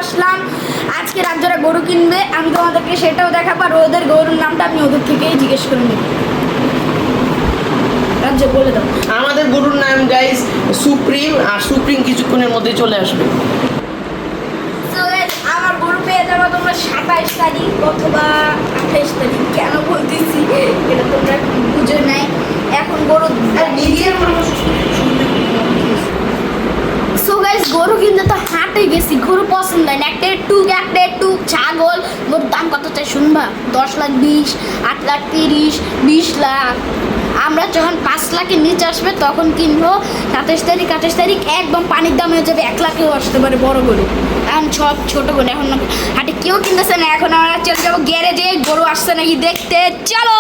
আসলাম। আজকে রাজ্যরা গরু কিনবে, আমি তোমাদেরকে সেটাও দেখাবো। আর ওদের গরুর নামটা আমি ওদের থেকেই জিজ্ঞেস করে নেব। রাজ্য বলে দাও। আমাদের গরুর নাম গাইস সুপ্রিম, আর সুপ্রিম কিছুক্ষণের মধ্যে চলে আসবে। আমার গরু পেয়ে যাবো তোমরা 27 তারিখ অথবা 28 তারিখ। কেন বলতেছি এটা তোমরা বুঝে নাই। এখন গরু নিজের গরু কিনতে তো হাটে গেছি, গরু পছন্দ হয় না। একটা একটু ছাগল। গরুর দাম কত চাই শুনবা? 10 লাখ 20, 8 লাখ 30, 20 লাখ। আমরা যখন 5 লাখের নিচে আসবে তখন কিনবো। 27 তারিখ একদম পানির দাম হয়ে যাবে 1 লাখেও আসতে পারে বড় গরু। এখন সব ছোট গরু এখন হাটে কেউ কিনতেছে না। এখন আমরা চলে যাবো গ্যারেজে, গরু আসছে নাকি দেখতে। চলো।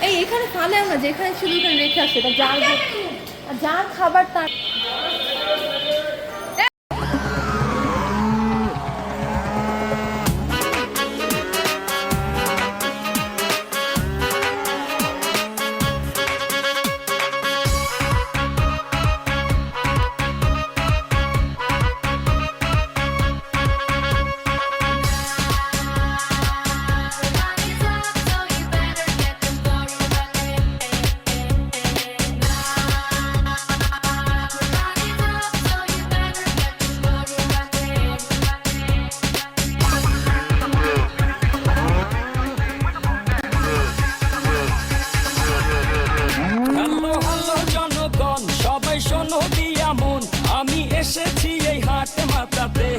এই এখানে ফালে আমরা যেখানে শুধু ওখানে রেখে আসছে, যার খাবার তার। আমি এসেছি এই হাট মাতাতে,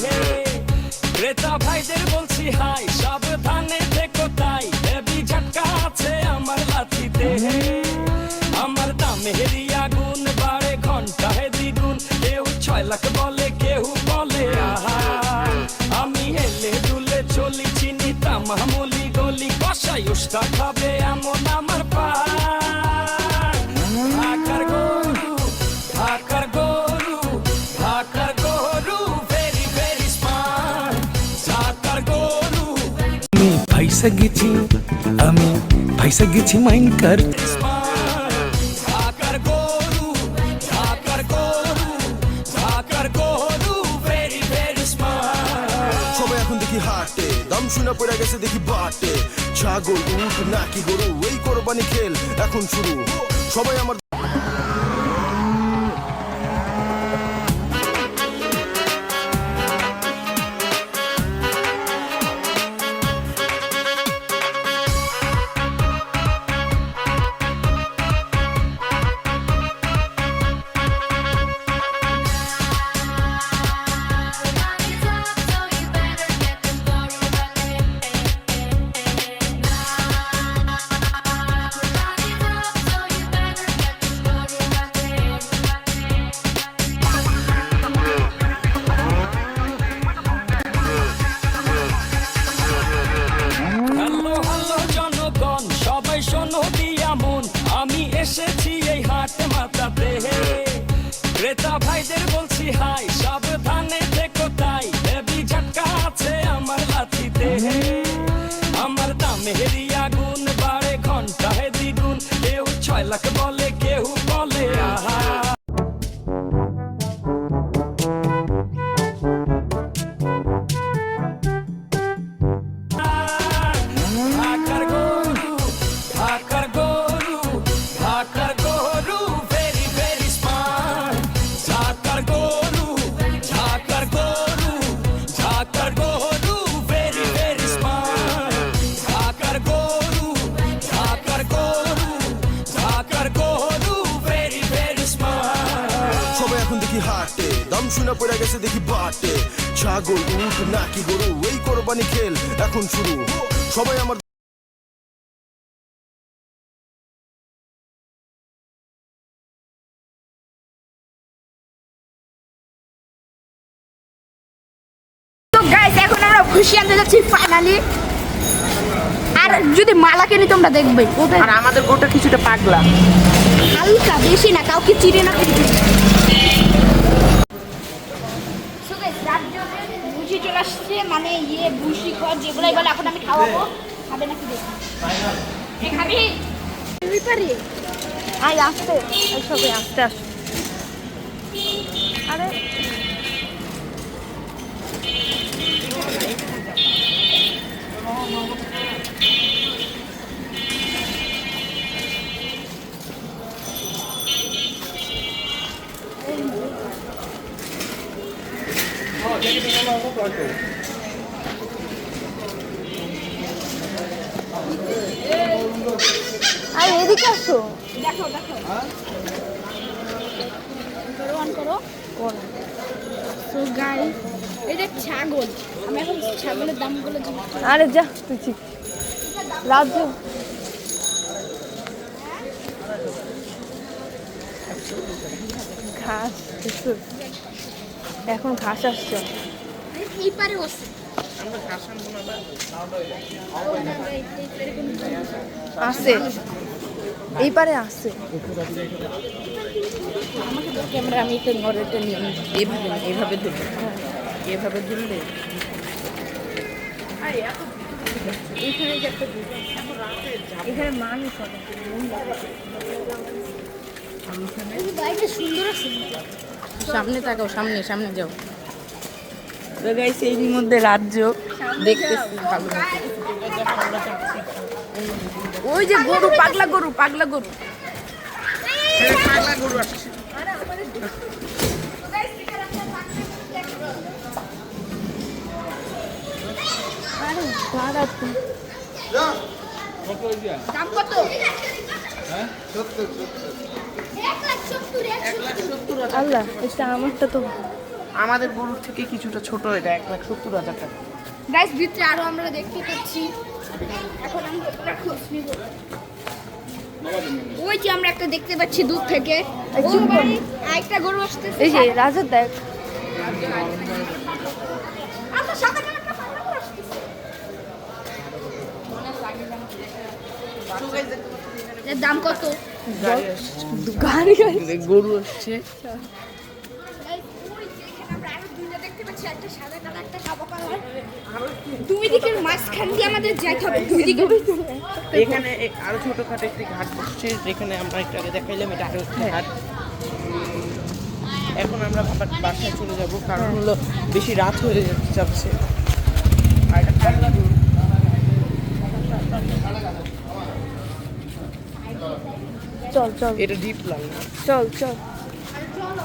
ক্রেতা ভাইদের বলছি হাই, সাবধানে থেকো তাই, হেভি ঝটকা আছে আমার লাঠিতে। আমার দামের আগুন বাড়ে ঘন্টায় দ্বিগুণ, কেউ 6 লাখ বলে কেউ বলে আহা। আমি হেলে দুলে চলি, চিনি তামামলি গলি, কষাই উষ্টা খাবে এমন আমার পা। ঢাকার গরু, ঢাকার গরু, ঢাকার গরু, ভেরি ভেরি স্মার্ট, ঢাকার গরু। আমি ভাইসা গেছি মাইন্ড কার। ঢাকার গরু, ঢাকার গরু, ঢাকার গরু, ভেরি ভেরি স্মার্ট। সবাই এখন দেখি হাটে, দাম শুনে পড়ে গেছে দেখি বাটে। ছাগল উট নাকি গরু, এই কোরবানি খেল এখন শুরু। সবাই আমার আমি এসেছি এই হাট মাতাতে, ক্রেতা ভাইদের বলছি হাই, সাবধানে থেকো তাই, হেভি ঝটকা আছে আমার লাঠিতে। আমার দামের আগুন বাড়ে ঘন্টায় দ্বিগুণ, কেউ 6 লাখ বলে কেউ বলে আহা। ঢাকার গরু, ঢাকার গরু, ঢাকার গরু, ভেরি ভেরি স্মার্ট, ঢাকার গরু, ঢাকার গরু, ঢাকার গরু, ভেরি ভেরি স্মার্ট, ঢাকার গরু, ঢাকার গরু, ঢাকার গরু, ভেরি ভেরি স্মার্ট। সবাই এখন দেখি হাটে, দাম শুনে পড়ে গেছে দেখি বাটে। ছাগল উট নাকি গরু, এই কোরবানি খেল এখন শুরু। সবাই আমার এখন আমরা খুশি আনতে যাচ্ছি ফাইনালি। আর যদি মালা কিনি তোমরা দেখবে। আর আমাদের গরুটা কিছুটা পাগলা, হালকা, বেশি না, কাউকে চিনে না। চলে আসছে, মানে ভুসি খড় যেগুলাই বলে, এখন আমি খাওয়াবো। খাবে নাকি দেখি। খাবি পারি? আই আসতে, এই সবাই আসতে আস। আরে আরে এদিকে আসো। দেখো দেখো, অন করো। সো গাইস, এটা ছাগল। আমি এখন ছাগলের দামগুলো জিজ্ঞেস করব। আরে যা তুই ঠিক রাজ্য ঘাস দেখছো? এখন ঘাস আসছে। এই পারে বসে। আসছে এই পারে আসছে। ক্যামেরা আমি একটু নড়েটা নিয়ে এইভাবে এইভাবে ধরবো, এভাবে ধরলে এখানে যে একটা এখানে মানুষ হবে। এই বাইরে সুন্দর আছে। সামনে তাকাও, সামনে সামনে যাও। তো গাইস এর মধ্যে রাজ্য দেখতেছি ভালো মতো। ওই যে গরু, পাগলা গরু, পাগলা গরু। পাগলা গরু আসছে। আরে দাঁড়া তুই। দাম কত? আল্লাহ, এটা আমারটা তো। আমাদের গরুর থেকে কিছুটা ছোট, এটা 1,70,000 টাকা। গাইস ভিতরে আরো আমরা দেখতে পাচ্ছি। এখন আমরা খোঁজ নিব। ওই যে আমরা একটা দেখতে পাচ্ছি দূর থেকে। এই চুপ কর। একটা গরু আসতেছে। এই যে রাজা দেখ। আচ্ছা, সাদা কালার একটা পাগলা গরু আসতেছে। এর দাম কত? গাড়ি গাড়ি গরু আসছে। Guys, ওই যে এখানে আমরা আরো দুইটা দেখতে পাচ্ছি, একটা সাদা কালার, একটা কালো কালার। দুই দিকের মাঝখান দিয়ে আমাদের যাইতে হবে, দুই দিকে। এখানে আরো ছোটখাটো একটি ঘাট বসছে, যেখানে আমরা একটু আগে দেখাইলাম, এটা আরো একটি ঘাট। এখন আমরা বাসায় চলে যাব, কারণ হলো বেশি রাত হয়ে যাচ্ছে। আর এটা পাগলা গরু। চল চল এটা ডিপ লাল। চল চল। চলো